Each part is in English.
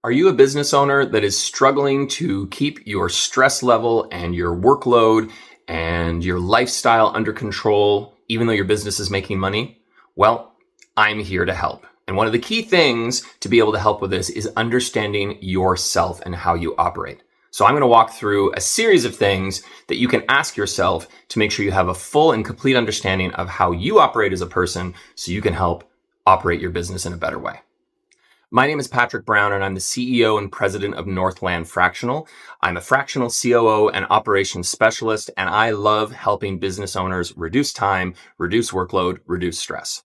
Are you a business owner that is struggling to keep your stress level and your workload and your lifestyle under control, even though your business is making money? Well, I'm here to help. And one of the key things to be able to help with this is understanding yourself and how you operate. So I'm going to walk through a series of things that you can ask yourself to make sure you have a full and complete understanding of how you operate as a person so you can help operate your business in a better way. My name is Patrick Brown, and I'm the CEO and president of Northland Fractional. I'm a fractional COO and operations specialist, and I love helping business owners reduce time, reduce workload, reduce stress.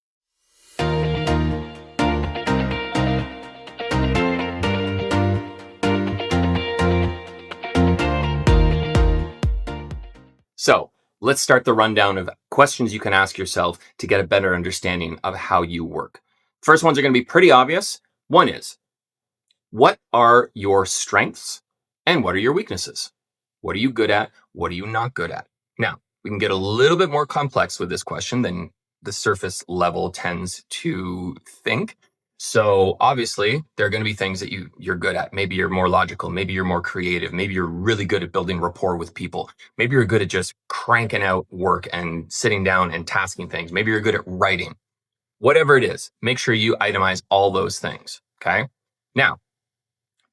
So let's start the rundown of questions you can ask yourself to get a better understanding of how you work. First ones are going to be pretty obvious. One is, what are your strengths and what are your weaknesses? What are you good at? What are you not good at? Now, we can get a little bit more complex with this question than the surface level tends to think. So obviously, there are going to be things that you're good at. Maybe you're more logical. Maybe you're more creative. Maybe you're really good at building rapport with people. Maybe you're good at just cranking out work and sitting down and tasking things. Maybe you're good at writing. Whatever it is, make sure you itemize all those things. Okay. Now,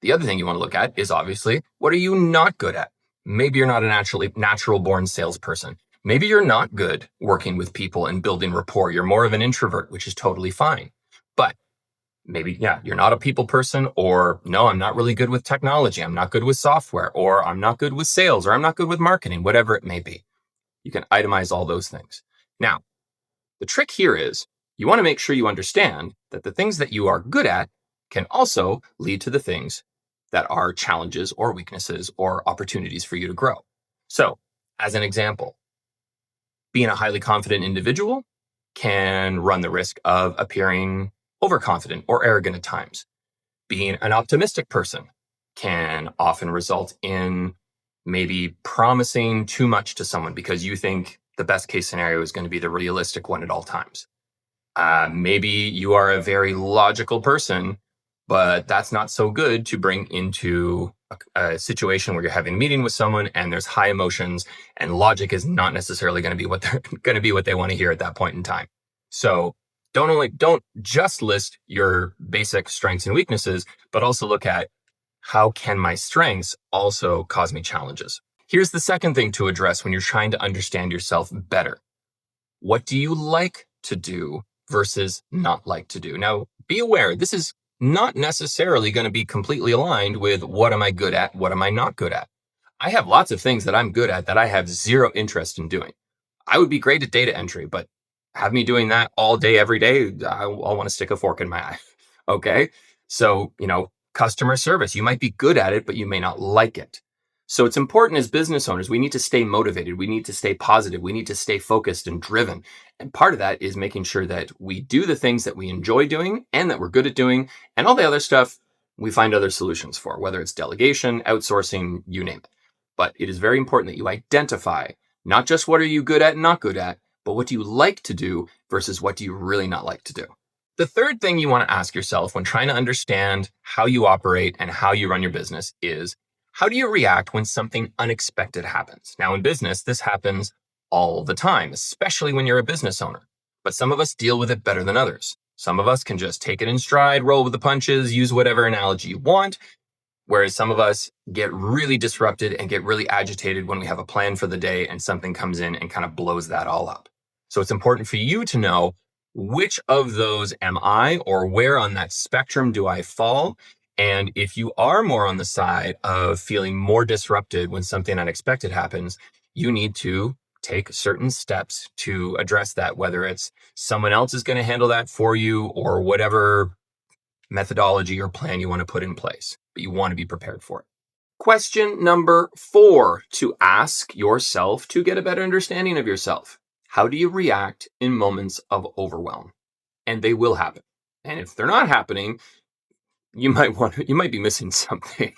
the other thing you want to look at is obviously, what are you not good at? Maybe you're not a natural born salesperson. Maybe you're not good working with people and building rapport. You're more of an introvert, which is totally fine. But maybe, you're not a people person, or no, I'm not really good with technology. I'm not good with software, or I'm not good with sales, or I'm not good with marketing, whatever it may be. You can itemize all those things. Now, the trick here is you want to make sure you understand that the things that you are good at can also lead to the things that are challenges or weaknesses or opportunities for you to grow. So, as an example, being a highly confident individual can run the risk of appearing overconfident or arrogant at times. Being an optimistic person can often result in maybe promising too much to someone because you think the best case scenario is going to be the realistic one at all times. Maybe you are a very logical person, but that's not so good to bring into a situation where you're having a meeting with someone and there's high emotions and logic is not necessarily going to be what they're going to be what they want to hear at that point in time. So don't just list your basic strengths and weaknesses, but also look at how can my strengths also cause me challenges. Here's the second thing to address when you're trying to understand yourself better. What do you like to do versus not like to do? Now, be aware, this is not necessarily going to be completely aligned with what am I good at? What am I not good at? I have lots of things that I'm good at that I have zero interest in doing. I would be great at data entry, but have me doing that all day, every day, I'll want to stick a fork in my eye. Okay. So, customer service, you might be good at it, but you may not like it. So it's important as business owners, we need to stay motivated. We need to stay positive. We need to stay focused and driven. And part of that is making sure that we do the things that we enjoy doing and that we're good at doing. And all the other stuff, we find other solutions for, whether it's delegation, outsourcing, you name it. But it is very important that you identify not just what are you good at and not good at, but what do you like to do versus what do you really not like to do. The third thing you want to ask yourself when trying to understand how you operate and how you run your business is, how do you react when something unexpected happens? Now, in business, this happens all the time, especially when you're a business owner. But some of us deal with it better than others. Some of us can just take it in stride, roll with the punches, use whatever analogy you want. Whereas some of us get really disrupted and get really agitated when we have a plan for the day and something comes in and kind of blows that all up. So it's important for you to know which of those am I, or where on that spectrum do I fall? And if you are more on the side of feeling more disrupted when something unexpected happens, you need to take certain steps to address that, whether it's someone else is going to handle that for you or whatever methodology or plan you want to put in place, but you want to be prepared for it. Question number 4 to ask yourself to get a better understanding of yourself. How do you react in moments of overwhelm? And they will happen. And if they're not happening, you might be missing something.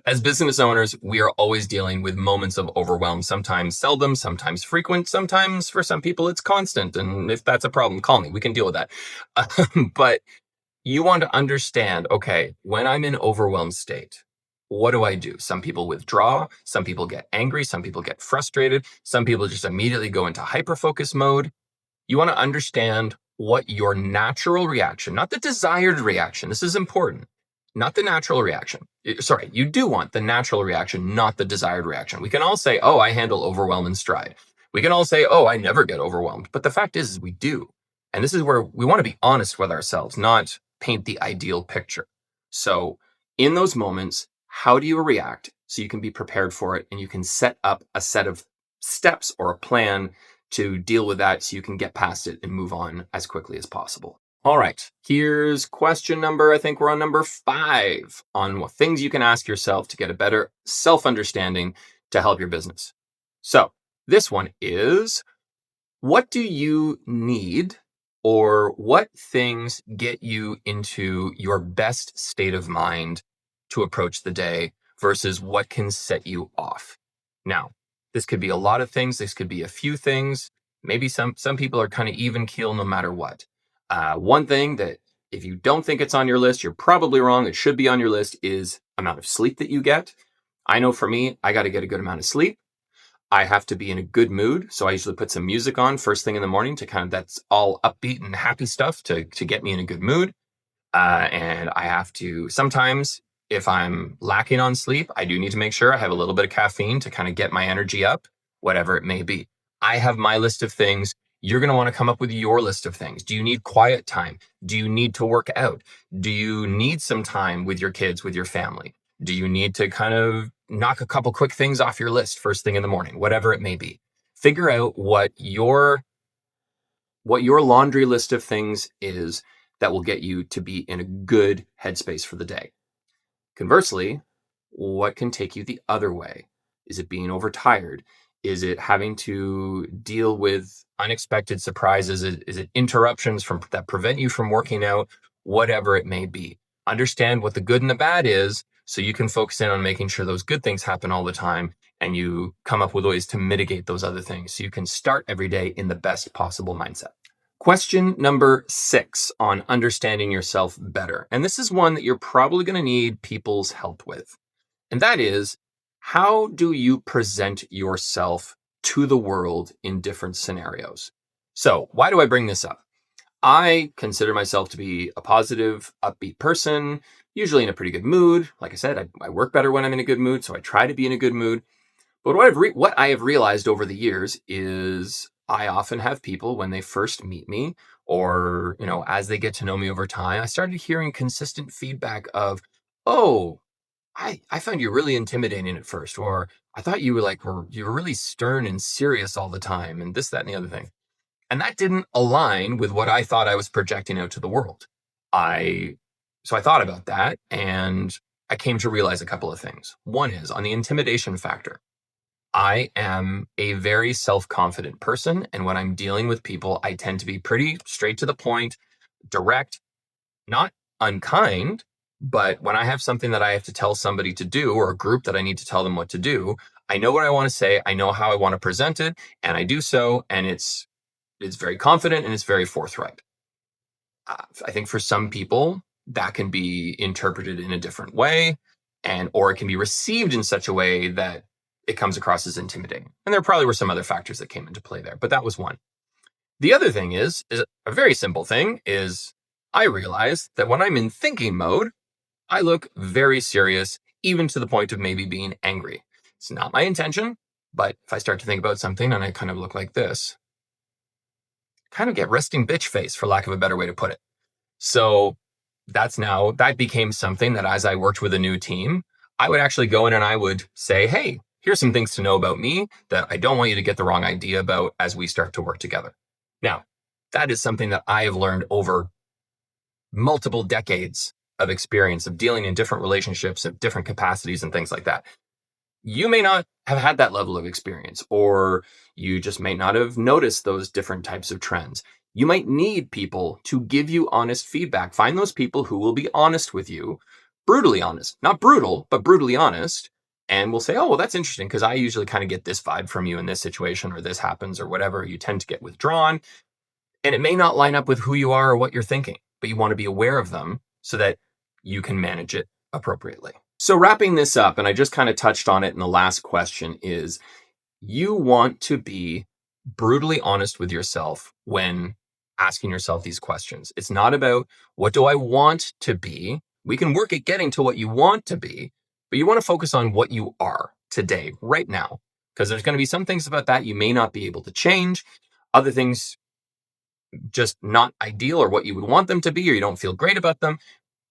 As business owners, we are always dealing with moments of overwhelm, sometimes seldom, sometimes frequent, sometimes for some people it's constant. And if that's a problem, call me. We can deal with that. But You want to understand, okay, when I'm in overwhelmed state, what do I do? Some people withdraw, some people get angry, some people get frustrated, some people just immediately go into hyperfocus mode. You want to understand what your natural reaction, not the desired reaction. This is important. Not the natural reaction. Sorry, you do want the natural reaction, not the desired reaction. We can all say, oh, I handle overwhelm in stride. We can all say, oh, I never get overwhelmed. But the fact is we do. And this is where we want to be honest with ourselves, not paint the ideal picture. So in those moments, how do you react so you can be prepared for it and you can set up a set of steps or a plan to deal with that so you can get past it and move on as quickly as possible. All right, here's question number, I think we're on number 5 on what things you can ask yourself to get a better self-understanding to help your business. So this one is, what do you need or what things get you into your best state of mind to approach the day versus what can set you off? Now, this could be a lot of things. This could be a few things. Maybe some people are kind of even keel no matter what. One thing that if you don't think it's on your list, you're probably wrong. It should be on your list is amount of sleep that you get. I know for me, I got to get a good amount of sleep. I have to be in a good mood. So I usually put some music on first thing in the morning to kind of, that's all upbeat and happy stuff to get me in a good mood. And I have to sometimes, if I'm lacking on sleep, I do need to make sure I have a little bit of caffeine to kind of get my energy up, whatever it may be. I have my list of things. You're going to want to come up with your list of things. Do you need quiet time? Do you need to work out? Do you need some time with your kids, with your family? Do you need to kind of knock a couple quick things off your list first thing in the morning, whatever it may be? Figure out what your laundry list of things is that will get you to be in a good headspace for the day. Conversely, what can take you the other way? Is it being overtired? Is it having to deal with unexpected surprises? Is it interruptions that prevent you from working out? Whatever it may be. Understand what the good and the bad is so you can focus in on making sure those good things happen all the time and you come up with ways to mitigate those other things so you can start every day in the best possible mindset. Question number 6 on understanding yourself better. And this is one that you're probably going to need people's help with. And that is, how do you present yourself to the world in different scenarios? So why do I bring this up? I consider myself to be a positive, upbeat person, usually in a pretty good mood. Like I said, I work better when I'm in a good mood, so I try to be in a good mood. But what I have realized over the years is I often have people when they first meet me or, as they get to know me over time, I started hearing consistent feedback of, oh, I found you really intimidating at first, or I thought you were really stern and serious all the time and this, that, and the other thing. And that didn't align with what I thought I was projecting out to the world. So I thought about that and I came to realize a couple of things. One is on the intimidation factor. I am a very self-confident person. And when I'm dealing with people, I tend to be pretty straight to the point, direct, not unkind. But when I have something that I have to tell somebody to do or a group that I need to tell them what to do, I know what I want to say. I know how I want to present it. And I do so. And it's very confident and it's very forthright. I think for some people, that can be interpreted in a different way, or it can be received in such a way that it comes across as intimidating. And there probably were some other factors that came into play there, but that was one. The other thing is a very simple thing is I realize that when I'm in thinking mode, I look very serious, even to the point of maybe being angry. It's not my intention, but if I start to think about something and I kind of look like this, kind of get resting bitch face, for lack of a better way to put it. So that became something that as I worked with a new team, I would actually go in and I would say, hey, here's some things to know about me that I don't want you to get the wrong idea about as we start to work together. Now, that is something that I have learned over multiple decades of experience of dealing in different relationships of different capacities and things like that. You may not have had that level of experience, or you just may not have noticed those different types of trends. You might need people to give you honest feedback. Find those people who will be honest with you, brutally honest, not brutal, but brutally honest. And will say, oh, well, that's interesting because I usually kind of get this vibe from you in this situation, or this happens or whatever. You tend to get withdrawn and it may not line up with who you are or what you're thinking. but you want to be aware of them so that you can manage it appropriately. So wrapping this up, and I just kind of touched on it in the last question, is you want to be brutally honest with yourself when asking yourself these questions. It's not about what do I want to be? We can work at getting to what you want to be, but you want to focus on what you are today, right now, because there's going to be some things about that you may not be able to change, other things just not ideal or what you would want them to be, or you don't feel great about them,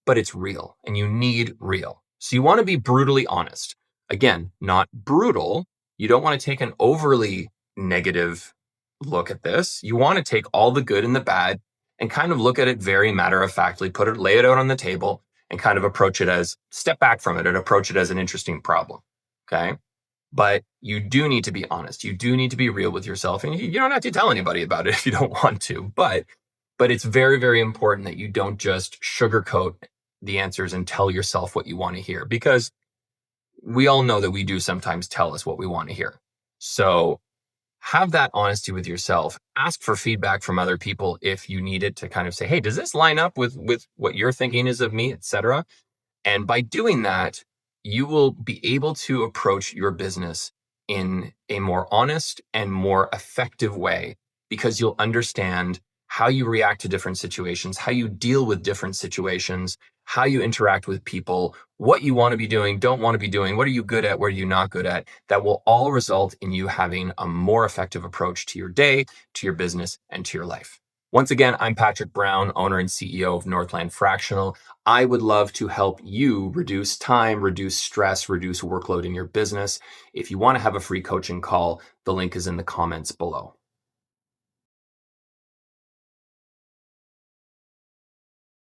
but it's real and you need real. So you want to be brutally honest. Again, not brutal. You don't want to take an overly negative look at this. You want to take all the good and the bad and kind of look at it very matter of factly, lay it out on the table and kind of approach it as step back from it and approach it as an interesting problem. Okay. But you do need to be honest. You do need to be real with yourself. And you don't have to tell anybody about it if you don't want to. But it's very, very important that you don't just sugarcoat the answers and tell yourself what you want to hear, because we all know that we do sometimes tell us what we want to hear. So have that honesty with yourself. Ask for feedback from other people if you need it to kind of say, hey, does this line up with what you're thinking is of me, etc. And by doing that, you will be able to approach your business in a more honest and more effective way, because you'll understand how you react to different situations, how you deal with different situations, how you interact with people, what you want to be doing, don't want to be doing, what are you good at, what are you not good at. That will all result in you having a more effective approach to your day, to your business, and to your life. Once again, I'm Patrick Brown, owner and CEO of Northland Fractional. I would love to help you reduce time, reduce stress, reduce workload in your business. If you want to have a free coaching call, the link is in the comments below.